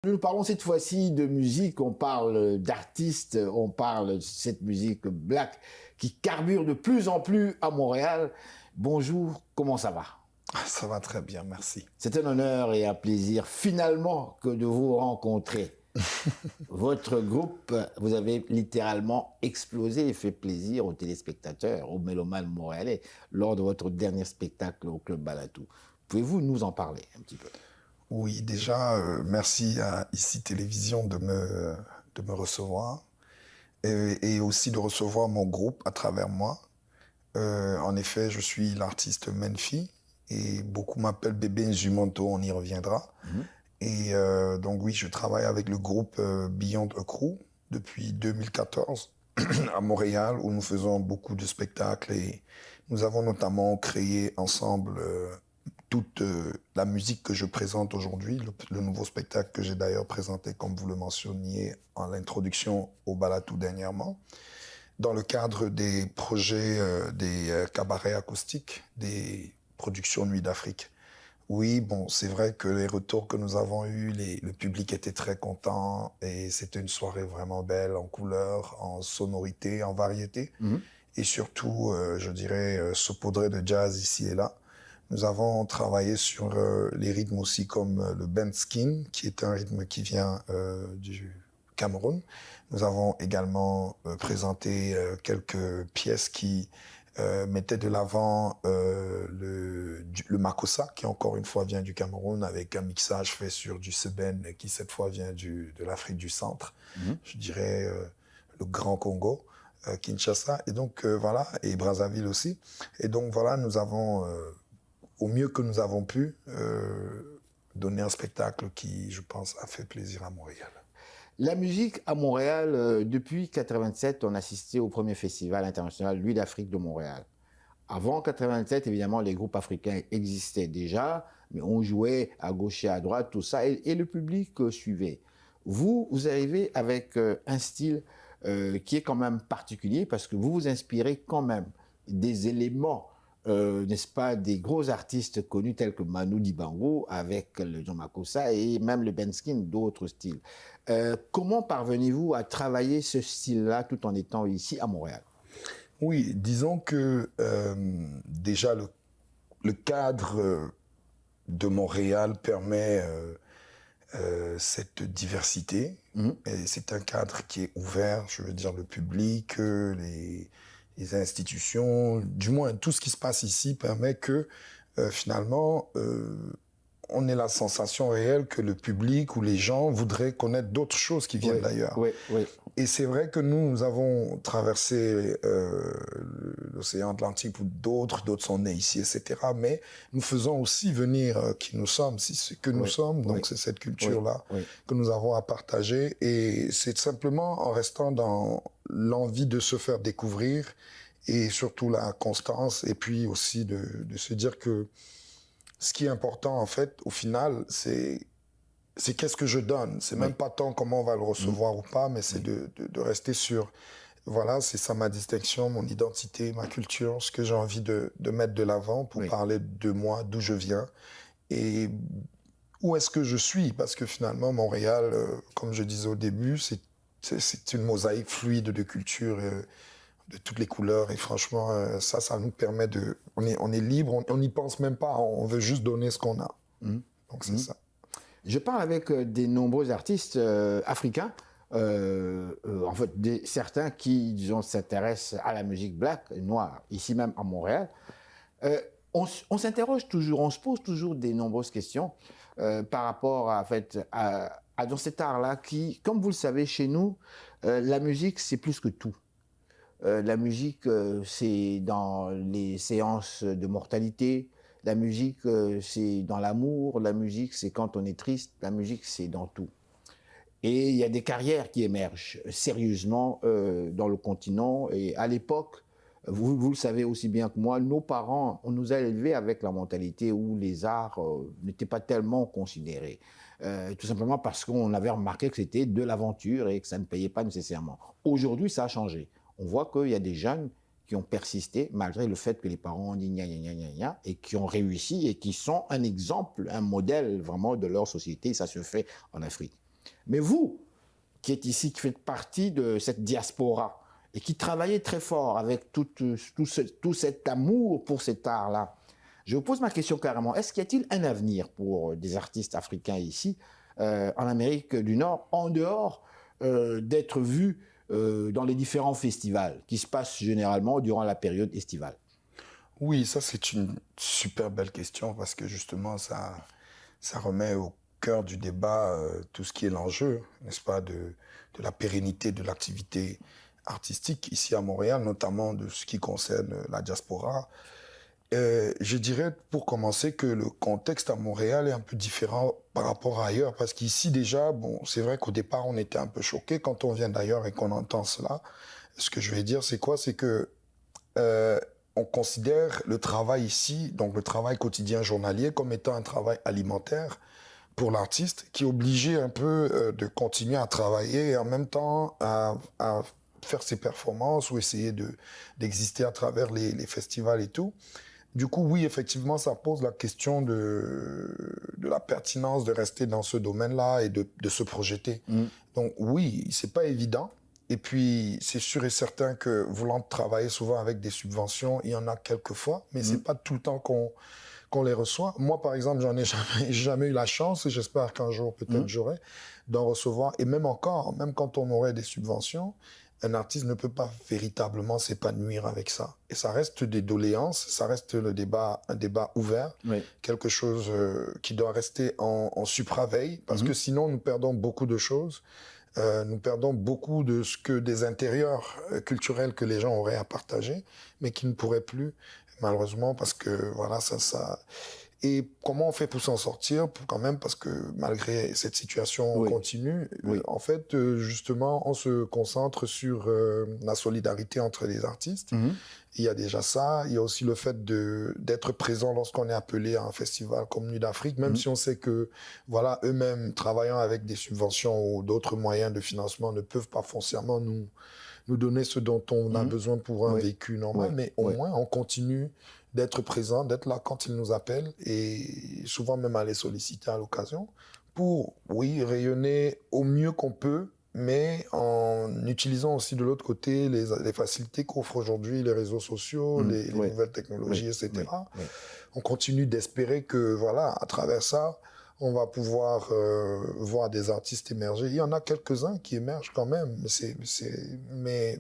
Nous parlons cette fois-ci de musique, on parle d'artistes, on parle de cette musique black qui carbure de plus en plus à Montréal. Bonjour, comment ça va? Ça va très bien, merci. C'est un honneur et un plaisir finalement que de vous rencontrer. Votre groupe, vous avez littéralement explosé et fait plaisir aux téléspectateurs, aux mélomanes montréalais lors de votre dernier spectacle au Club Balatou. Pouvez-vous nous en parler un petit peu? Oui, déjà, merci à ICI Télévision de me recevoir et aussi de recevoir mon groupe à travers moi. En effet, je suis l'artiste Menfi et beaucoup m'appellent Bébé Nzumonto, on y reviendra. Et donc oui, je travaille avec le groupe Beyond a Crew depuis 2014 à Montréal où nous faisons beaucoup de spectacles et nous avons notamment créé ensemble toute la musique que je présente aujourd'hui, le nouveau spectacle que j'ai d'ailleurs présenté, comme vous le mentionniez en l'introduction au Balatou dernièrement, dans le cadre des projets des cabarets acoustiques, des productions Nuit d'Afrique. Oui, bon, c'est vrai que les retours que nous avons eus, le public était très content et c'était une soirée vraiment belle en couleurs, en sonorité, en variété et surtout, je dirais, saupoudré de jazz ici et là. Nous avons travaillé sur les rythmes aussi comme le bandskin, qui est un rythme qui vient du Cameroun. Nous avons également présenté quelques pièces qui mettaient de l'avant le makossa, qui encore une fois vient du Cameroun, avec un mixage fait sur du seben, qui cette fois vient de l'Afrique du Centre, je dirais le Grand Congo. Kinshasa, et donc voilà, et Brazzaville aussi. Et donc voilà, nous avons, au mieux que nous avons pu, donner un spectacle qui, je pense, a fait plaisir à Montréal. La musique à Montréal, depuis 87, on assistait au premier festival international Nuit d'Afrique de Montréal. Avant 87, évidemment, les groupes africains existaient déjà, mais on jouait à gauche et à droite, tout ça, et le public suivait. Vous arrivez avec un style qui est quand même particulier, parce que vous vous inspirez quand même des éléments, n'est-ce pas, des gros artistes connus tels que Manu Dibango, avec le John Makossa, et même le Benskin, d'autres styles. Comment parvenez-vous à travailler ce style-là tout en étant ici à Montréal? Oui, disons que déjà le cadre de Montréal permet cette diversité. Et c'est un cadre qui est ouvert, je veux dire, le public, les institutions, du moins tout ce qui se passe ici permet que finalement on ait la sensation réelle que le public ou les gens voudraient connaître d'autres choses qui viennent d'ailleurs. Oui, oui. Et c'est vrai que nous avons traversé l'océan Atlantique pour d'autres sont nés ici, etc. Mais nous faisons aussi venir qui nous sommes, si ce que nous sommes. Donc c'est cette culture-là que nous avons à partager. Et c'est simplement en restant dans l'envie de se faire découvrir et surtout la constance. Et puis aussi de se dire que ce qui est important, en fait, au final, c'est qu'est-ce que je donne. C'est même pas tant comment on va le recevoir ou pas, mais c'est de rester sur, voilà, c'est ça ma distinction, mon identité, ma culture, ce que j'ai envie de mettre de l'avant pour parler de moi, d'où je viens et où est-ce que je suis. Parce que finalement, Montréal, comme je disais au début, c'est une mosaïque fluide de culture, de toutes les couleurs. Et franchement, ça nous permet on est libre, on n'y pense même pas, on veut juste donner ce qu'on a. Donc c'est ça. Je parle avec de nombreux artistes africains, en fait, certains qui, disons, s'intéressent à la musique black, noire, ici même à Montréal. On s'interroge toujours, on se pose toujours des nombreuses questions par rapport à, en fait, dans cet art-là qui, comme vous le savez, chez nous, la musique, c'est plus que tout. La musique, c'est dans les séances de mortalité. La musique, c'est dans l'amour. La musique, c'est quand on est triste. La musique, c'est dans tout. Et il y a des carrières qui émergent sérieusement dans le continent. Et à l'époque, vous le savez aussi bien que moi, nos parents, on nous a élevés avec la mentalité où les arts n'étaient pas tellement considérés. Tout simplement parce qu'on avait remarqué que c'était de l'aventure et que ça ne payait pas nécessairement. Aujourd'hui, ça a changé. On voit qu'il y a des jeunes qui ont persisté malgré le fait que les parents ont dit gna gna gna gna gna et qui ont réussi et qui sont un exemple, un modèle vraiment de leur société. Ça se fait en Afrique. Mais vous, qui êtes ici, qui faites partie de cette diaspora et qui travaillez très fort avec tout cet amour pour cet art-là, je vous pose ma question carrément. Est-ce qu'il y a-t-il un avenir pour des artistes africains ici, en Amérique du Nord, en dehors d'être vus dans les différents festivals qui se passent généralement durant la période estivale? Oui, ça c'est une super belle question parce que justement ça remet au cœur du débat tout ce qui est l'enjeu, n'est-ce pas, de la pérennité de l'activité artistique ici à Montréal, notamment de ce qui concerne la diaspora. Je dirais pour commencer que le contexte à Montréal est un peu différent par rapport à ailleurs parce qu'ici déjà, bon, c'est vrai qu'au départ on était un peu choqués quand on vient d'ailleurs et qu'on entend cela. Ce que je vais dire c'est quoi? C'est que on considère le travail ici, donc le travail quotidien journalier, comme étant un travail alimentaire pour l'artiste qui est obligé un peu de continuer à travailler et en même temps à faire ses performances ou essayer d'exister à travers les festivals et tout. Du coup, oui, effectivement, ça pose la question de la pertinence de rester dans ce domaine-là et de se projeter. Donc oui, c'est pas évident. Et puis, c'est sûr et certain que voulant travailler souvent avec des subventions, il y en a quelques fois, mais c'est pas tout le temps qu'on les reçoit. Moi, par exemple, j'en ai jamais eu la chance et j'espère qu'un jour, peut-être, j'aurai d'en recevoir. Et même encore, même quand on aurait des subventions, un artiste ne peut pas véritablement s'épanouir avec ça. Et ça reste des doléances, ça reste un débat ouvert, quelque chose qui doit rester en supraveille, parce que sinon, nous perdons beaucoup de choses. Nous perdons beaucoup de ce que des intérieurs culturels que les gens auraient à partager, mais qui ne pourraient plus, malheureusement, parce que voilà, ça. Et comment on fait pour s'en sortir, quand même, parce que malgré cette situation continue, en fait, justement, on se concentre sur la solidarité entre les artistes. Il y a déjà ça. Il y a aussi le fait d'être présent lorsqu'on est appelé à un festival comme Nuit d'Afrique, même si on sait que, voilà, eux-mêmes, travaillant avec des subventions ou d'autres moyens de financement, ne peuvent pas foncièrement nous donner ce dont on a besoin pour un vécu normal. Mais au moins, on continue d'être présent, d'être là quand ils nous appellent et souvent même à les solliciter à l'occasion pour, oui, rayonner au mieux qu'on peut, mais en utilisant aussi de l'autre côté les facilités qu'offrent aujourd'hui les réseaux sociaux, les nouvelles technologies, etc. On continue d'espérer que, voilà, à travers ça, on va pouvoir voir des artistes émerger. Il y en a quelques-uns qui émergent quand même, mais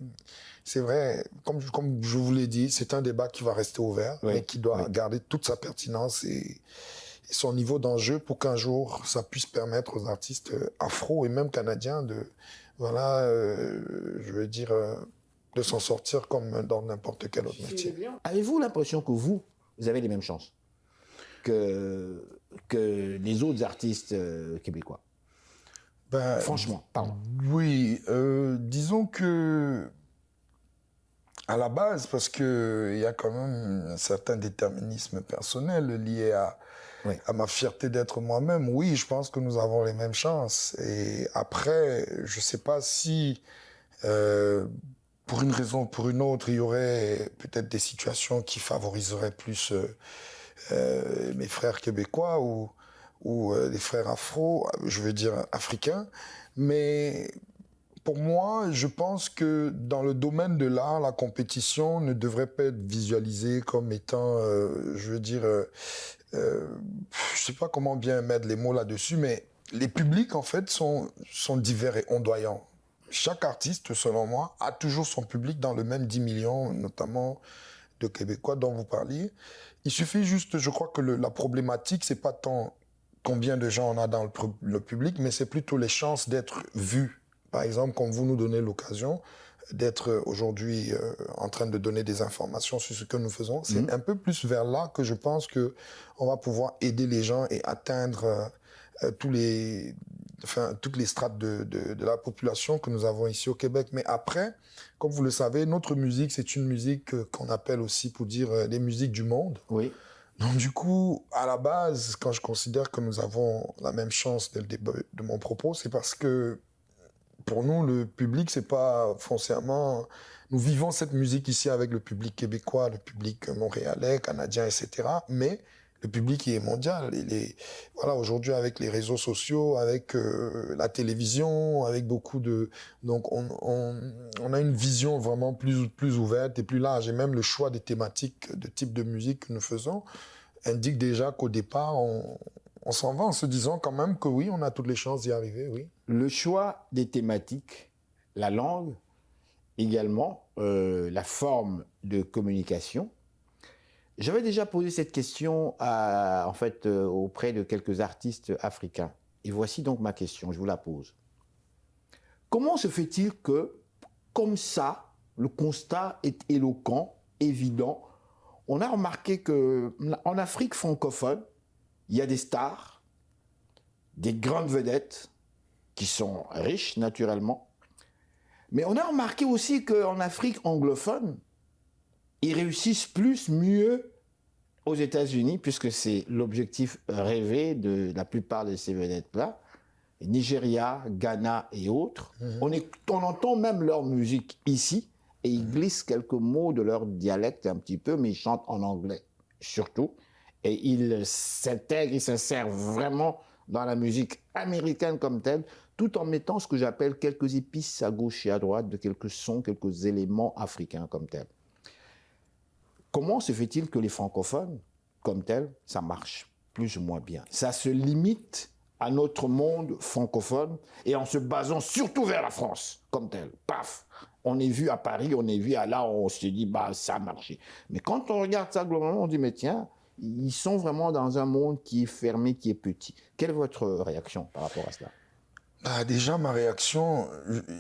c'est vrai, comme je vous l'ai dit, c'est un débat qui va rester ouvert, mais qui doit garder toute sa pertinence et son niveau d'enjeu pour qu'un jour, ça puisse permettre aux artistes afro et même canadiens de, voilà, je veux dire, de s'en sortir comme dans n'importe quel autre métier. Avez-vous l'impression que vous avez les mêmes chances que les autres artistes québécois? Franchement, pardon. Oui, disons que à la base, parce que il y a quand même un certain déterminisme personnel lié à ma fierté d'être moi-même. Oui, je pense que nous avons les mêmes chances. Et après, je sais pas si, pour une raison ou pour une autre, il y aurait peut-être des situations qui favoriseraient plus mes frères québécois ou les frères afro, je veux dire africains. Mais pour moi, je pense que dans le domaine de l'art, la compétition ne devrait pas être visualisée comme étant, je veux dire, je sais pas comment bien mettre les mots là-dessus, mais les publics, en fait, sont divers et ondoyants. Chaque artiste, selon moi, a toujours son public dans le même 10 millions, notamment de Québécois dont vous parliez. Il suffit juste, je crois que la problématique, c'est pas tant combien de gens on a dans le public, mais c'est plutôt les chances d'être vus. Par exemple, comme vous nous donnez l'occasion d'être aujourd'hui en train de donner des informations sur ce que nous faisons, c'est un peu plus vers là que je pense que on va pouvoir aider les gens et atteindre toutes les strates de la population que nous avons ici au Québec. Mais après, comme vous le savez, notre musique, c'est une musique qu'on appelle aussi, pour dire, les musiques du monde. Oui. Donc du coup, à la base, quand je considère que nous avons la même chance dès le début de mon propos, c'est parce que pour nous, le public, c'est pas foncièrement... Nous vivons cette musique ici avec le public québécois, le public montréalais, canadien, etc. Mais Le public il est mondial. Voilà, aujourd'hui, avec les réseaux sociaux, avec la télévision, avec beaucoup de... Donc, on a une vision vraiment plus ouverte et plus large. Et même le choix des thématiques, de type de musique que nous faisons, indique déjà qu'au départ, on s'en va en se disant quand même que oui, on a toutes les chances d'y arriver, oui. Le choix des thématiques, la langue, également la forme de communication. J'avais déjà posé cette question auprès de quelques artistes africains. Et voici donc ma question, je vous la pose. Comment se fait-il que, comme ça, le constat est éloquent, évident? On a remarqué qu'en Afrique francophone, il y a des stars, des grandes vedettes qui sont riches naturellement. Mais on a remarqué aussi qu'en Afrique anglophone, ils réussissent mieux aux États-Unis, puisque c'est l'objectif rêvé de la plupart de ces vedettes-là. Nigeria, Ghana et autres. On entend même leur musique ici, et ils glissent quelques mots de leur dialecte un petit peu, mais ils chantent en anglais surtout. Et ils s'intègrent, ils s'insèrent vraiment dans la musique américaine comme telle, tout en mettant ce que j'appelle quelques épices à gauche et à droite de quelques sons, quelques éléments africains comme tels. Comment se fait-il que les francophones, comme tels, ça marche plus ou moins bien? Ça se limite à notre monde francophone et en se basant surtout vers la France, comme tel. Paf! On est vu à Paris, on est vu à là, on se dit, bah, ça a marché. Mais quand on regarde ça globalement, on dit, mais tiens, ils sont vraiment dans un monde qui est fermé, qui est petit. Quelle est votre réaction par rapport à cela? Bah, déjà, ma réaction,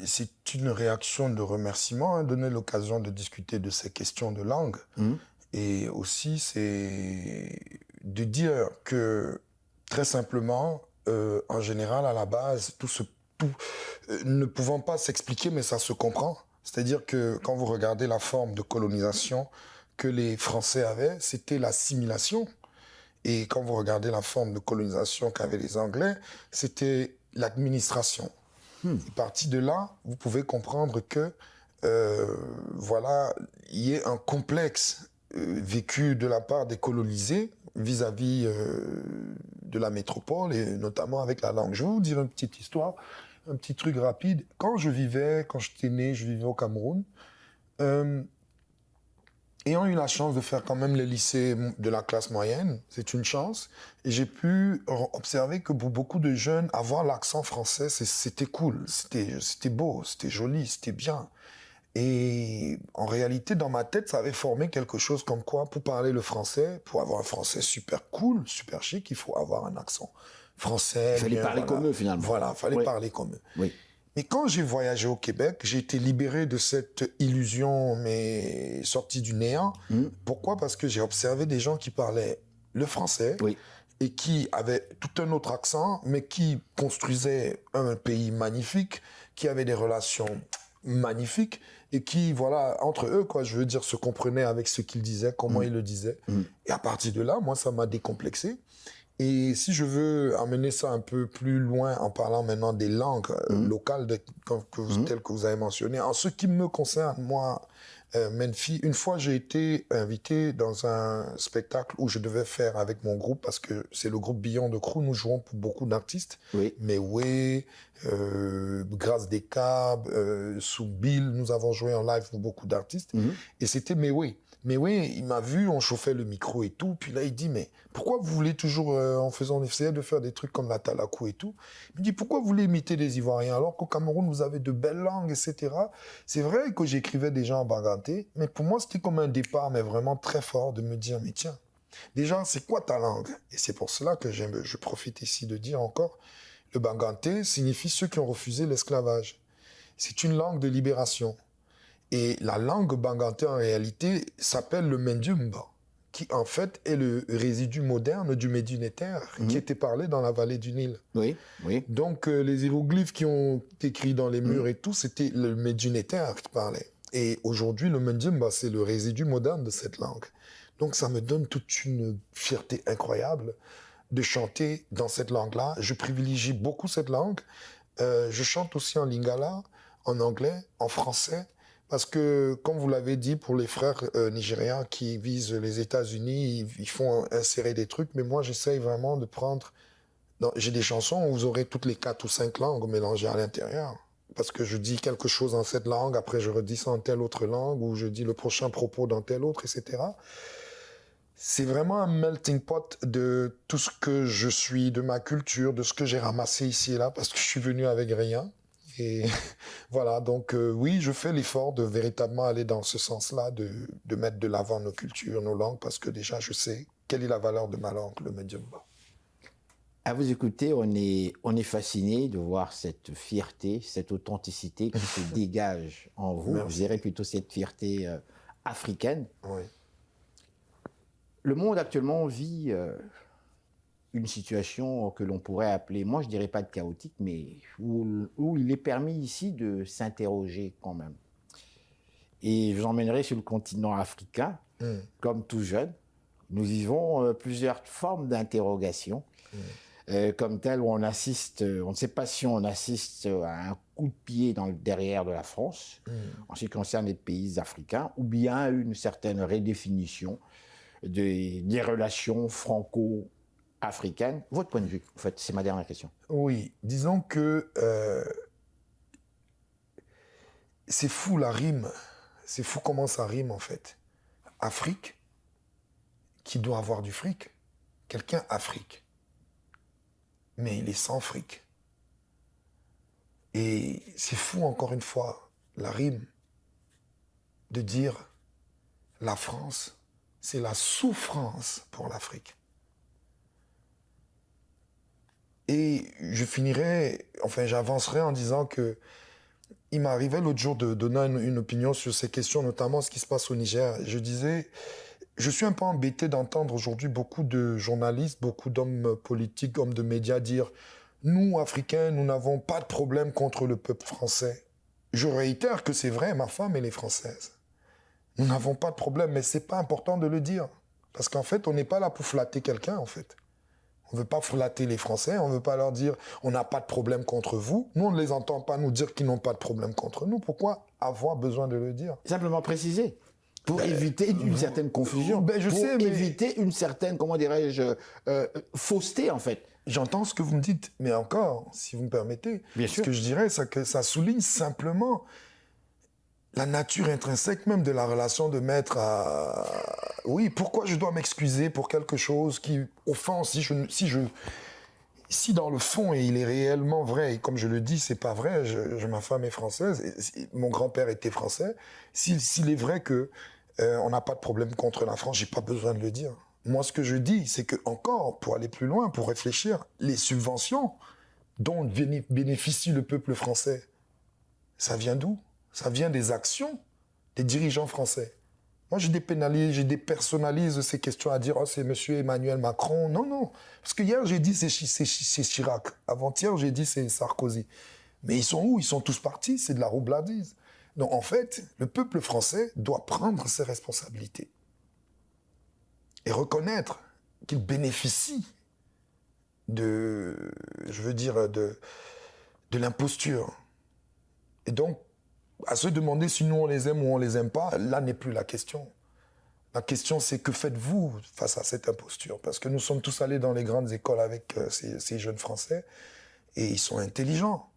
c'est une réaction de remerciement, hein, donner l'occasion de discuter de ces questions de langue. Et aussi, c'est de dire que, très simplement, en général, à la base, ne pouvant pas s'expliquer, mais ça se comprend. C'est-à-dire que quand vous regardez la forme de colonisation que les Français avaient, c'était l'assimilation. Et quand vous regardez la forme de colonisation qu'avaient les Anglais, c'était l'administration. Et parti de là, vous pouvez comprendre que, voilà, il y ait un complexe vécu de la part des colonisés vis-à-vis de la métropole et notamment avec la langue. Je vais vous dire une petite histoire, un petit truc rapide. Quand j'étais né, je vivais au Cameroun. Ayant eu la chance de faire quand même les lycées de la classe moyenne, c'est une chance, et j'ai pu observer que pour beaucoup de jeunes, avoir l'accent français, c'était cool, c'était beau, c'était joli, c'était bien. Et en réalité, dans ma tête, ça avait formé quelque chose comme quoi, pour parler le français, pour avoir un français super cool, super chic, il faut avoir un accent français. Il fallait parler comme eux, finalement. Voilà, il fallait parler comme eux. Oui. Mais quand j'ai voyagé au Québec, j'ai été libéré de cette illusion, mais sortie du néant. Pourquoi? Parce que j'ai observé des gens qui parlaient le français et qui avaient tout un autre accent, mais qui construisaient un pays magnifique, qui avaient des relations magnifiques et qui, voilà, entre eux, quoi, je veux dire, se comprenaient avec ce qu'ils disaient, comment ils le disaient. Et à partir de là, moi, ça m'a décomplexé. Et si je veux amener ça un peu plus loin en parlant maintenant des langues locales telles que vous avez mentionné, en ce qui me concerne, moi, Menfi, une fois j'ai été invité dans un spectacle où je devais faire avec mon groupe, parce que c'est le groupe Beyond de Crew, nous jouons pour beaucoup d'artistes, Mewé, Grâce des Cabs, sous Bill, nous avons joué en live pour beaucoup d'artistes, et c'était Mewé. Mais oui, il m'a vu, on chauffait le micro et tout. Puis là, il dit, mais pourquoi vous voulez toujours, on essayait de faire des trucs comme la talakou et tout. Il me dit, pourquoi vous voulez imiter des Ivoiriens alors qu'au Cameroun, vous avez de belles langues, etc. C'est vrai que j'écrivais déjà en banganté, mais pour moi, c'était comme un départ, mais vraiment très fort de me dire, mais tiens, déjà, c'est quoi ta langue? Et c'est pour cela que je profite ici de dire encore, le banganté signifie ceux qui ont refusé l'esclavage. C'est une langue de libération. Et la langue banganté, en réalité, s'appelle le Mendiumba, qui, en fait, est le résidu moderne du Médinétaire, qui était parlé dans la vallée du Nil. Donc, les hiéroglyphes qui ont été écrits dans les murs et tout, c'était le Médinétaire qui parlait. Et aujourd'hui, le Mendiumba, c'est le résidu moderne de cette langue. Donc, ça me donne toute une fierté incroyable de chanter dans cette langue-là. Je privilégie beaucoup cette langue. Je chante aussi en lingala, en anglais, en français, Parce que, comme vous l'avez dit, pour les frères nigériens qui visent les États-Unis, ils font insérer des trucs, mais moi, j'essaye vraiment de prendre... J'ai des chansons où vous aurez toutes les 4 ou 5 langues mélangées à l'intérieur. Parce que je dis quelque chose en cette langue, après je redis ça en telle autre langue, ou je dis le prochain propos dans telle autre, etc. C'est vraiment un melting pot de tout ce que je suis, de ma culture, de ce que j'ai ramassé ici et là, parce que je suis venu avec rien. Et voilà, donc oui, je fais l'effort de véritablement aller dans ce sens-là, de mettre de l'avant nos cultures, nos langues, parce que déjà, je sais quelle est la valeur de ma langue, le Medjugorje. À vous écouter, on est fasciné de voir cette fierté, cette authenticité qui se dégage en vous. Merci. Je dirais plutôt cette fierté africaine. Oui. Le monde actuellement vit une situation que l'on pourrait appeler, moi je dirais pas de chaotique, mais où il est permis ici de s'interroger quand même. Et je vous emmènerai sur le continent africain, comme tout jeune. Nous vivons plusieurs formes d'interrogation. Comme tel, où on assiste, on ne sait pas si on assiste à un coup de pied dans le derrière de la France, en ce qui concerne les pays africains, ou bien une certaine redéfinition des relations franco-africaines. Votre point de vue, en fait, c'est ma dernière question. Oui, disons que c'est fou la rime, c'est fou comment ça rime en fait. Afrique, qui doit avoir du fric, quelqu'un Afrique. Mais il est sans fric. Et c'est fou, encore une fois, la rime, de dire la France, c'est la souffrance pour l'Afrique. Et je finirai, enfin j'avancerai en disant que il m'arrivait l'autre jour de donner une opinion sur ces questions, notamment ce qui se passe au Niger. Je disais, je suis un peu embêté d'entendre aujourd'hui beaucoup de journalistes, beaucoup d'hommes politiques, hommes de médias dire « Nous, Africains, nous n'avons pas de problème contre le peuple français. » Je réitère que c'est vrai, ma femme, elle est française. Nous n'avons pas de problème, mais c'est pas important de le dire. Parce qu'en fait, on n'est pas là pour flatter quelqu'un, en fait. On ne veut pas flatter les Français, on ne veut pas leur dire « On n'a pas de problème contre vous ». Nous, on ne les entend pas nous dire qu'ils n'ont pas de problème contre nous. Pourquoi avoir besoin de le dire? Simplement préciser. Pour éviter une certaine confusion, pour éviter une certaine, comment dirais-je, fausseté en fait. J'entends ce que vous me dites, mais encore, si vous me permettez, ce que je dirais, c'est que ça souligne simplement la nature intrinsèque même de la relation de maître à... Oui, pourquoi je dois m'excuser pour quelque chose qui, au fond, si dans le fond, et il est réellement vrai, et comme je le dis, c'est pas vrai, ma femme est française, mon grand-père était français, s'il est vrai que on n'a pas de problème contre la France, j'ai pas besoin de le dire. Moi, ce que je dis, c'est que encore, pour aller plus loin, pour réfléchir, les subventions dont bénéficie le peuple français, ça vient d'où? Ça vient des actions des dirigeants français. Moi, je dépersonnalise ces questions à dire « Oh, c'est monsieur Emmanuel Macron ». Non, non. Parce que hier, j'ai dit c'est Chirac. Avant-hier, j'ai dit c'est Sarkozy. Mais ils sont où? Ils sont tous partis. C'est de la roublardise. Donc, en fait, le peuple français doit prendre ses responsabilités et reconnaître qu'il bénéficie de l'imposture. Et donc, à se demander si nous on les aime ou on les aime pas, là n'est plus la question. La question c'est que faites-vous face à cette imposture? Parce que nous sommes tous allés dans les grandes écoles avec ces jeunes Français et ils sont intelligents.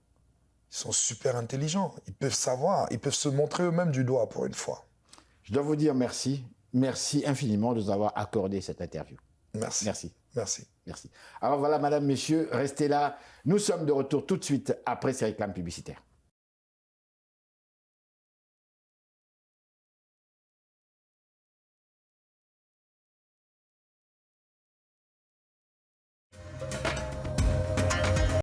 Ils sont super intelligents. Ils peuvent savoir, ils peuvent se montrer eux-mêmes du doigt pour une fois. Je dois vous dire merci. Merci infiniment de nous avoir accordé cette interview. Merci. Merci. Merci. Merci. Alors voilà, madame, messieurs, restez là. Nous sommes de retour tout de suite après ces réclames publicitaires.